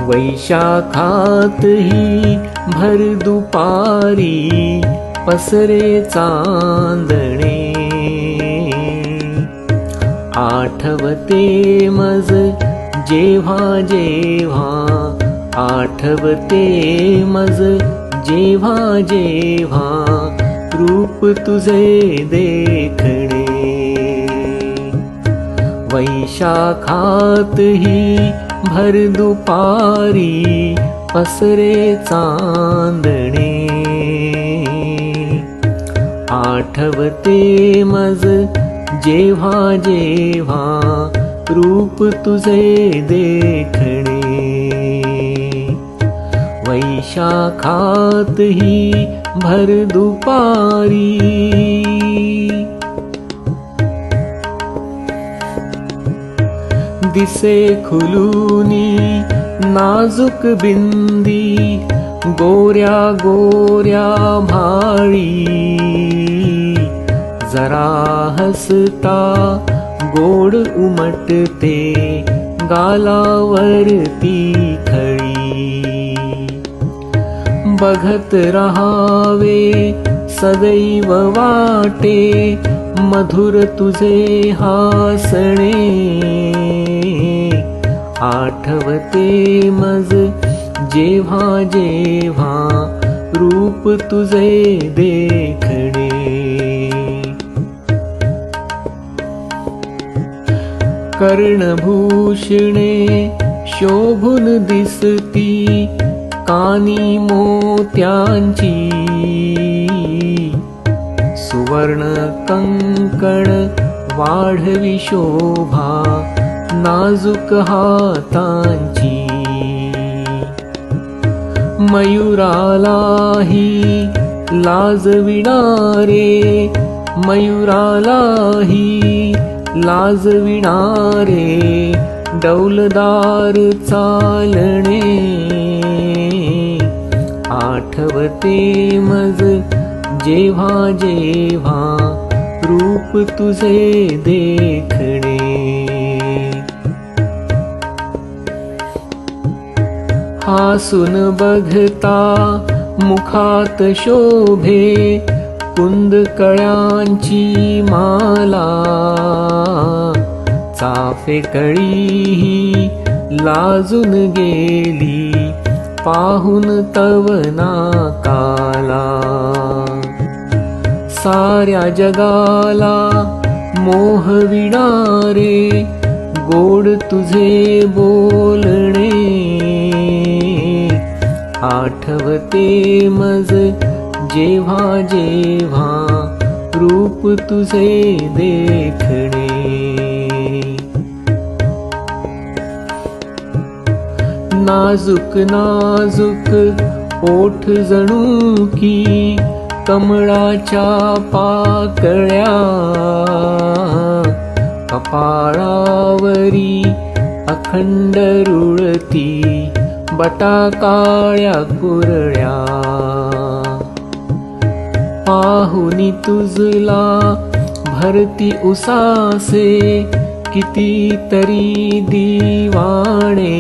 वैशाखात ही भर दुपारी पसरे चांदणे, आठवते मज जेव्हा जेव्हा, आठवते मज जेव्हा जेव्हा रूप तुझे देखणे। वैशाखात ही भर दुपारी पसरे चांदणे, आठवते मज जेव्हा जेव्हा रूप तुझे देखणे। वैशाखात ही भर दुपारी, दिसे खुलूनी नाजूक बिंदी, गोऱ्या गोऱ्या भाळी, जरा हसता गोड उमटते गालावरती खळी। बघत रहावे सदैव वाटे, मधुर तुझे हासणे, आठवते मज जेव्हा जेव्हा रूप तुझे देखणे। कर्णभूषणे शोभून दिसती, कानी मोत्यांची, सुवर्ण कंकण वाढवी शोभा नाजूक हातांची। मयूरालाही लाजविणारे, मयूरालाही लाजविणारे डौलदार चालणे, आठवते मज जेव्हा जेव्हा रूप तुझे देखणे। हासून बघता मुखात शोभे, कुंद कळ्यांची माला, चाफे कळीही लाजून गेली पाहून तव नाकाला। साऱ्या जगाला मोहविणारे गोड तुझे बोलणे, आठवते मज जेव्हा जेव्हा रूप तुझे देखणे। नाजूक नाजूक ओठ जणू की कमळाच्या पाकळ्या, कपाळावरी अखंड रुळती बटाकाळ्या कुरळ्या। पाहुनी तुझला भरती उसासे, कितीतरी दिवाणे,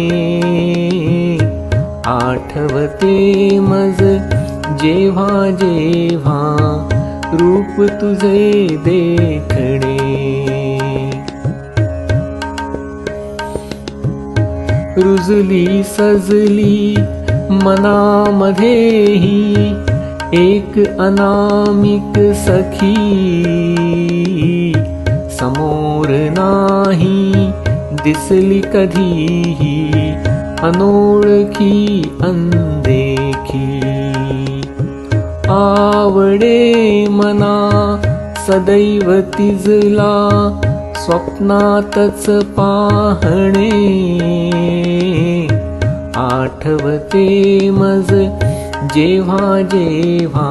आठवते मज जेव्हा जेव्हा रूप तुझे देखणे। रुजली सजली मनामध्येही एक अनामिक सखी, समोर नाही दिसली कधीही अनोळखी अनदेखी। आवडे मना सदैव तिजला स्वप्नातच पाहणे, आठवते मज जेव्हा जेव्हा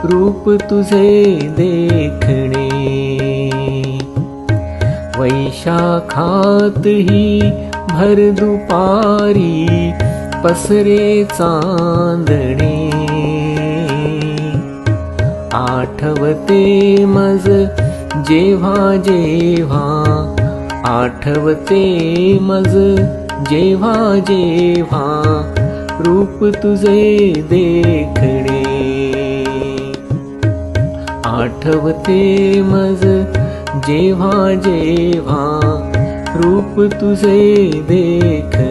रूप तुझे देखणे। वैशाखात ही भर दुपारी पसरे चांदणे, आठवते मज जेव्हा जेव्हा, आठवते मज जेव्हा जेव्हा रूप तुझे देखणे. आठवते मज जेव्हा जेव्हा रूप तुझे देखणे.